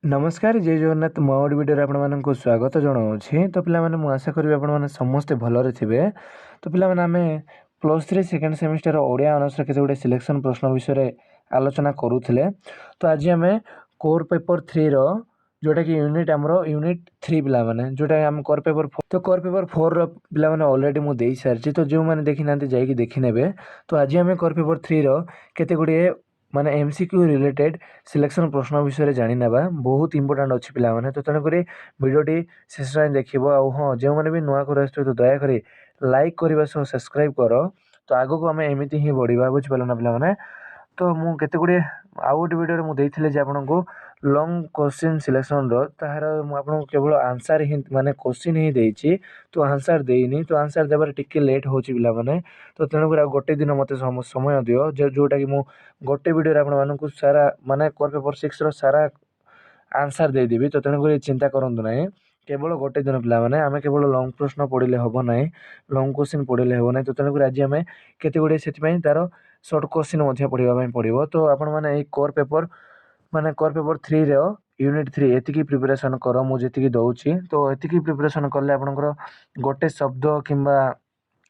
नमस्कार जय जगन्नाथ मो वीडियो आपको स्वागत जनाऊँगी। तो पिलामाने मु आशा करी आपने समस्ते भलरे थे। तो पिलामाने आमे +3 सेकेंड सेमिस्टर ओडिया ऑनर्स केते गुडे सिलेक्शन प्रश्न विषय आलोचना करूथिले। तो आज आमे कोर पेपर 3 रो जोटा कि यूनिट हमरो यूनिट 3 पिलामाने जोटा हम कोर पेपर 4 तो कोर पेपर 4 रो पिलामाने ऑलरेडी मु देई सारची। तो जो माने देखि नांती जाई देखि नेबे। तो आज आमे कोर पेपर 3 रो केते गुडे माने एमसीक्यू रिलेटेड सिलेक्शन प्रश्न विषय जानी नेबा बहुत इंपोर्टेंट अच्छी पिला माने। तो तेणुक भिडियोटी शेष जाए देखो आ हाँ जो मैंने भी नुआ कर तो दयाकोरी लाइक करने सह सब्सक्राइब कर। तो आगो को आम एमती ही बढ़ा बुझिपाल ना पिला। तो मुझे गुड़े आउ गोटे वीडियो मुझे आपको लंग क्वेश्चन सिलेक्शन तार मुझे केवल आंसर ही माने क्वेश्चन ही देती। तो आंसर देनी तो आंसर देवर टिके लेट हो पाने। तो तेणुक गोटे दिन मत समय दियो जोटा कि मुझे गोटे वीडियो आपको सारा माने कोर पेपर 6 सारा आंसर देदेवी। तो तेणुक चिंता करूँ ना केवल गोटे दिन पे आम केवल लंग प्रश्न पढ़ले हम ना लंग क्वेश्चन पढ़ले हम ना। तो तेणुक आज आम केते गुड़े से तार सर्ट क्वेश्चन पढ़ाई पड़ो। तो आपण मैंने कोर पेपर माने कोर पेपर 3 रो यूनिट 3 एतिकी प्रिपरेशन कर मुझे दौची। तो एतिकी प्रिपरेशन कले आपंकर गोटे शब्द किंबा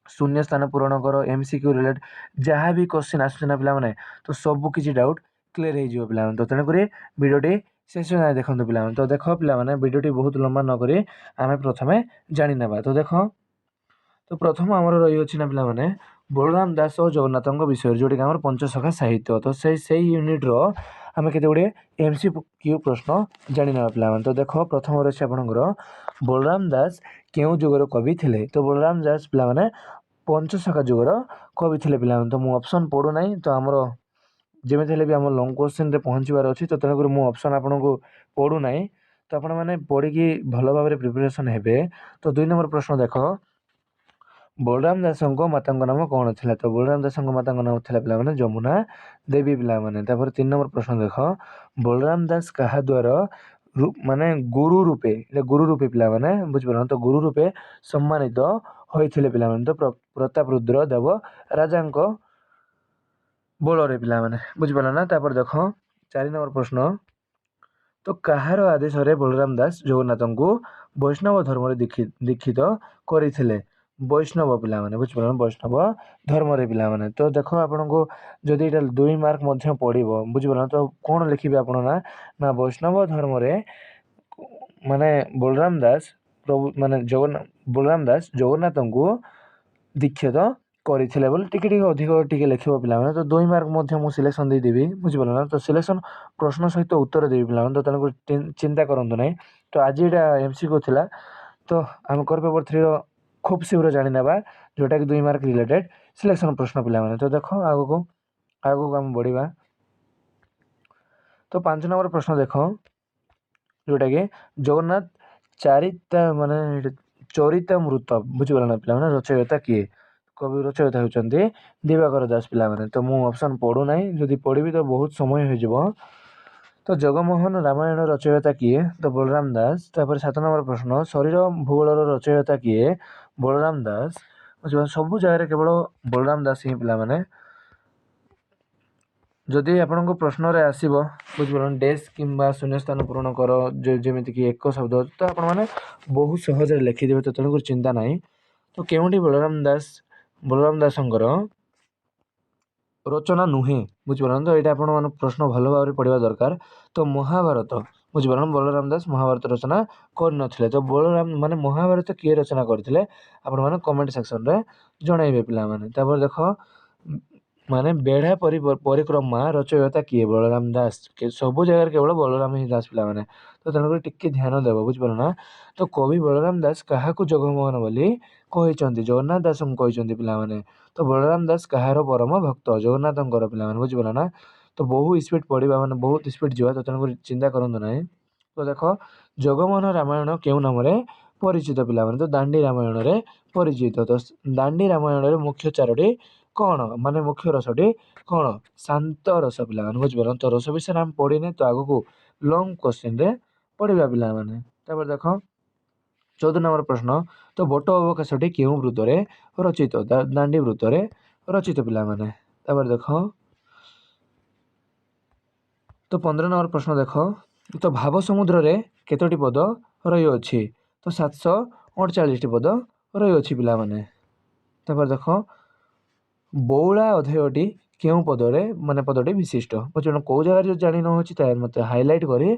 शून्य स्थान पूरण कर एमसीक्यू रिलेट जहाँ भी क्वेश्चन आसना पे तो सब किसी डाउट क्लीयर हो पे। तो तेणुक भिडियोटी शेष जाए देखो पिला। तो देख पे भिडियोटी बहुत लंबा नक आम प्रथम जानी ना। तो देख तो प्रथम आमर रही ना पे बलराम दास और जगन्नाथ विषय जोटा कि पंचसखा साहित्य। तो से यूनिट रो आम केते गुड़े एमसीक्यू प्रश्न जानी ना पे। तो देख प्रथम रही आपंकर बलराम दास क्यों जुगर कवि थे। तो बलराम दास पे पंचसखा जुगर कवि थे पे। तो मुझे ऑप्शन पढ़ूना तो आमर जमी भी आम लंग क्वेश्चन रे पहुँचबार अच्छी। तो तेणुक मुझे ऑप्शन आपको पढ़ूना तो आपण मैंने पढ़ी भल भाव प्रिपरेशन हे। तो 2 नंबर प्रश्न देख बलराम दास माता नाम कौन था। तो बलराम दास माता नाम था पे जमुना देवी पे। 3 नंबर प्रश्न देख बलराम दास क्या द्वारा माने गुरु रूपे पे बुझिपार। तो गुरु रूपे सम्मानित होते पे। तो प्रताप रुद्र देव राजा बोल पे बुझिपार ना। देख 4 नंबर प्रश्न तो कहार आदेश बलराम दास जगन्नाथ को वैष्णव धर्म दीक्षित करते। वैष्णव पे बुझिपार वैष्णव धर्म पे। तो देख आपको जदि 2 मार्क पड़ो बुझिपार। तो कौन लिखे आप ना वैष्णव धर्म माने बलराम दास प्रभु माने बलराम दास जगन्नाथ को दीक्षित करथिले बोल टिके अधिक टिके लिखिबो पिला माने। तो 2 मार्क मु सिलेक्शन दे देबी बुझिपाल ना। तो सिलेक्शन प्रश्न सहित उत्तर देबी पिला माने। तो तनको चिंता करंतु नै। तो आज एटा एमसीक्यू थिला। तो हम कोर पेपर 3 रो खूब शीघ्र जानि नेबा जोटा कि 2 मार्क रिलेटेड सिलेक्शन प्रश्न पिला माने। तो देखो आगो हम बढ़िबा। तो 5 नंबर प्रश्न देखो जोटा कि जगन्नाथ चारिता माने चरितामृत बुझिपाल ना पिला माने रचयिता किए। कवि रचयिता होउचंती दिवाकर दास पिला माने। तो मु ऑप्शन पढ़ू नाही जदि पढ़िबी तो बहुत समय हो जिवो। तो जगमोहन रामायण रचयिता किए। तो बलराम दास। 7 नंबर प्रश्न शरीर भूगोल रचयिता किए। बलराम दास। सब जगह केवल बलराम दास ही पिला माने। जदि आपको प्रश्न रे आसीबो बुझिपार डेस्क किंबा शून्य स्थान पूरण कर जेमिति कि एक शब्द तो आपण माने बहुत सहज लिखिदेवे। तो तेणुक चिंता नाही। तो केउंटी बलराम दासंकर रचना नुहे बुझिपार। तो ये आप प्रश्न भल भाव पढ़ा दरकार। तो महाभारत बुझिपार बलराम दास महाभारत रचना कर। तो बलराम माने महाभारत किए रचना करते आपण माने कमेंट सेक्शन रे जणाइबे पिला माने। देख माने बेढ़ा परिक्रमा रचयिता किए बलराम दास के सब जगह केवल बलराम ही दास पिला माने। तो तेणुक टिके ध्यान देव बुझिपार ना। तो कवि बलराम दास क्या जगमोहन बोली कहते जगन्नाथ दास कहते पिला माने। तो बलराम दास कहार परम भक्त जगन्नाथ पिला माने बुझिपार ना। तो बहुत स्पीड पढ़ा माने बहुत स्पीड जीवा। तो तेणुक चिंता करंतु नाही। तो देख जगमोहन रामायण केउ नाम परिचित पिला माने। तो दांडी रामायण रे परिचित। तो दांडी रामायण रे मुख्य 4टी कौन माने मुख्य रसटी कौन शांत रस पिला माने बुझिपार। तो रस विषय हम पढ़ीने तो आगो को लंग क्वेश्चन रे पढ़िबा पिला माने। देख 14 नंबर प्रश्न तो बट अवकाशटी केउ वृत्त रे रचित। दांडी वृत्त रे रचित पिला माने। देख तो 15 नंबर प्रश्न देख तो भाव समुद्र रे केतोटी पद रही अछि तो 748 पद रही अछि पिला माने। तापर देख बौला अध्यायटी केउं पदरे माने पदटी विशिष्ट बुझुन को जगह जो जानि न होछि तार मते हाइलाइट करी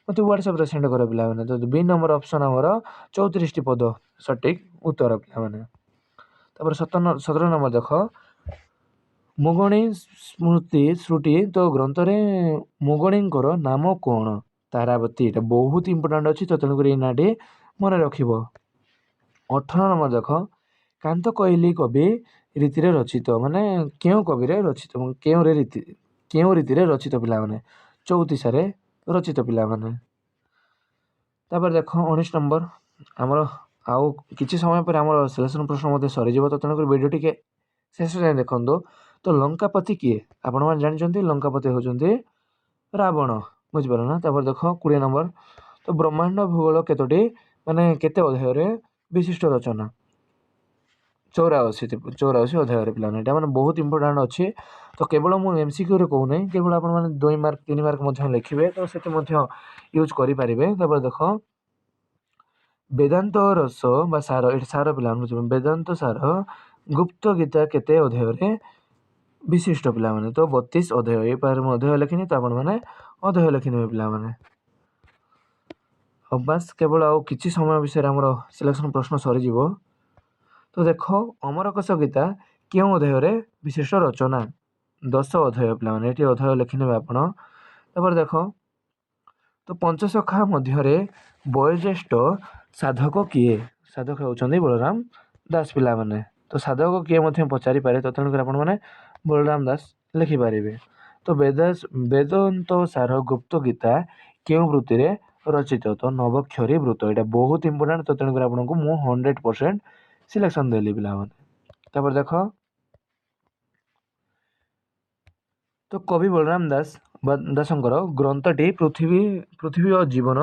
मते व्हाट्सएप रे सेंड करो पिला माने। तो बी नंबर ऑप्शन हमर 34 टी पद सटीक उत्तर पिला माने। तापर 17 नंबर देख मुगणी स्मृति श्रुति तो ग्रंथ रे मुगणींकर नाम कोन तारावती एटा बहुत इंपोर्टेंट अछि तो तेनु करी नाडी मन रखिबो। 18 नंबर देख कांत कोइली कवि रीति रे रचित माने केउ कवि रे रचित केउ रीति रे रचित पिला माने 34 रे रचित पिला माने। तापर देख 19 नंबर हमर आउ किछि समय पर हमर सिलेक्शन प्रश्न मध्ये सरी जिवो तो तेनु करी वीडियो टिके शेष जाय देखंदो। तो लंकापति किए आपण मान जानिचंती लंकापति होचंती रावण बुझ पारो ना। तापर देख 20 नंबर तो ब्रह्मांड भूगोल केतोटी माने केते अध्याय रे विशिष्ट रचना 84 अध्याय रे प्लान एटा माने बहुत इंपोर्टेंट अछि। तो केवल मु एमसीक्यू रे कहू नै केवल आपण माने 2 मार्क 3 मार्क मध्ये लिखिबे तो सेते मध्ये यूज करि परिबे। तापर देख वेदांत रस बा सार एटा सार प्लान वेदांत सार गुप्त गीता केते अध्याय रे विशिष्ट पिला माने तो 32 अध्याय ए पार अध्याय लिखिनी तो आपण माने अध्याय लिखिने पिला माने। अब बस केवल आउ किछि समय विषय हमर सिलेक्शन प्रश्न सरी जिवो। तो देखो अमरकोश गीता केउ अध्याय रे विशिष्ट रचना 10 अध्याय पिला माने एटी अध्याय लिखिने आपण। तापर देखो तो पंचसखा मध्य रे वयोज्येष्ठ साधक किए साधक होचंदी बलराम दास पिला माने। तो साधक किए मध्ये पचारि पारे तो तेनु आपण माने बलराम दास लिखि पारिबे। तो वेदांत सार गुप्त गीता केउ वृत्ति रे रचित तो नवक्षरी वृत्त एटा बहुत इंपोर्टेंट तो तेनु आपण को मु 100% सिलेक्शन देली पिला माने। तापर देख तो कवि बलराम दासंकर ग्रंथटी पृथ्वी और जीवन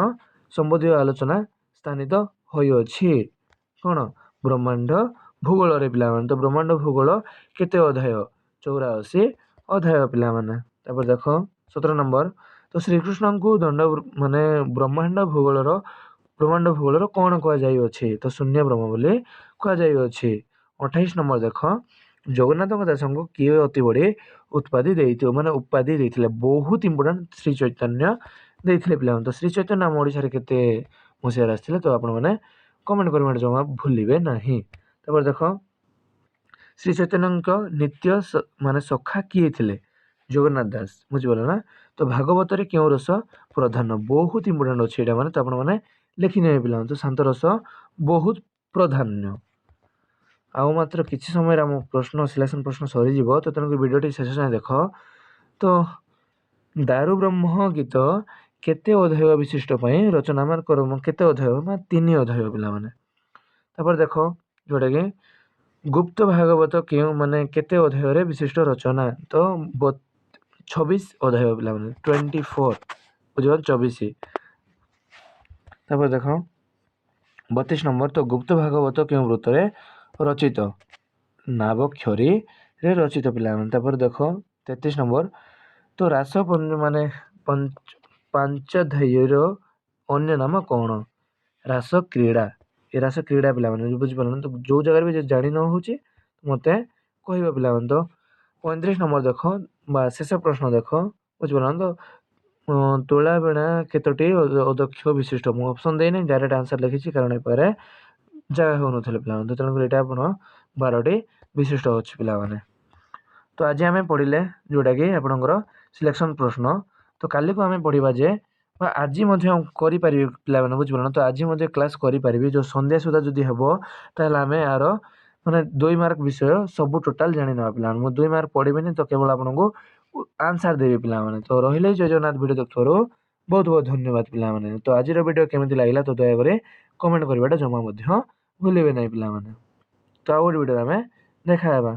संबंधी आलोचना स्थानित होई अछि कोन ब्रह्मांड भूगोल रे पिला माने। तो ब्रह्मांड भूगोल केते अध्याय 84 अध्याय पिला माने। तापर देख 17 नंबर तो श्री कृष्ण को दंड माने ब्रह्मांड भूगोल रो कोन कह जाई अछि तो शून्य ब्रह्म बोली कह जाई अछि। 28 नंबर देख जगन्नाथ दास को किए अति बड़ी उत्पादी देइथियो माने उपाधि देइथिले बहुत इंपोर्टेंट श्री चैतन्य देइथिले पिला। तो श्री चैतन्य हम ओडिसा रे केते मसिया आस्थिले तो आपण माने कमेंट करबा जमा भूलिबे नाही। तापर देख श्री चैतन्य नित्य माने सखा किए थिले जगन्नाथ दास बुझ बोला ना। तो भागवत रे केउ रस प्रधान बहुत इंपोर्टेंट अछि एटा माने तो आपण माने लिखि नै पिला। तो शांत रस बहुत प्राधान्य आउ मात्र किछि समय रे हम प्रश्न सिलेक्शन प्रश्न सरी जिवो तो तेनु वीडियो टी शेष जाय देख। तो दारु ब्रह्म गीत केते अध्याय विशिष्ट पई रचना मान करम केते अध्याय मा 3 अध्याय पिला माने। तापर देख जोटा के गुप्त भागवत केउ माने केते अध्याय रे विशिष्ट रचना तो 26 अध्याय पिला माने 24 बुझो 24। तापर देख 32 नंबर तो गुप्त भागवत केउ वृत्त रे रचित नावक्षरी रे रचित पिला माने। तापर देख 33 नंबर तो रास माने पांचाध्याय रो अन्य नाम कोन रास क्रीड़ा ए रास क्रीड़ा पिला माने बुझ पालन। तो जो जगह भी जानि न होची मते कहबा पिला माने। तो 35 नंबर देख बा शेष प्रश्न देख बुझ पालन। तो तोला बेणा केतोटी अध्यक्ष विशिष्ट मु ऑप्शन देई नै डायरेक्ट आंसर लिखिछि कारण ए पारे जगह हो नथले पिला माने। तो तेनु एटा आपण 12टी विशिष्ट होछि पिला माने। तो आज आमे पढिले जोटा कि आपनकर सिलेक्शन प्रश्न तो काली को आमे पढिबा जे आज मध्ये करि पारि पिला माने बुझ पालन। तो आज मध्ये क्लास करि पारिबे जो संध्या सुधा जदी हेबो ताले आमे आरो माने 2 मार्क विषय सब टोटल जानि न पिला मु 2 मार्क पढिबेनी तो केवल आपनको आंसर देबे पिला माने। तो रहिले जय जगन्नाथ वीडियो देखथरो बहुत बहुत धन्यवाद पिला माने। तो आज रो वीडियो केमिति लागिला तो दया करे कमेंट करबाटा जमा मध्ये भूलिबे नै पिला माने। तो आउट वीडियो आमे देखा हेबा।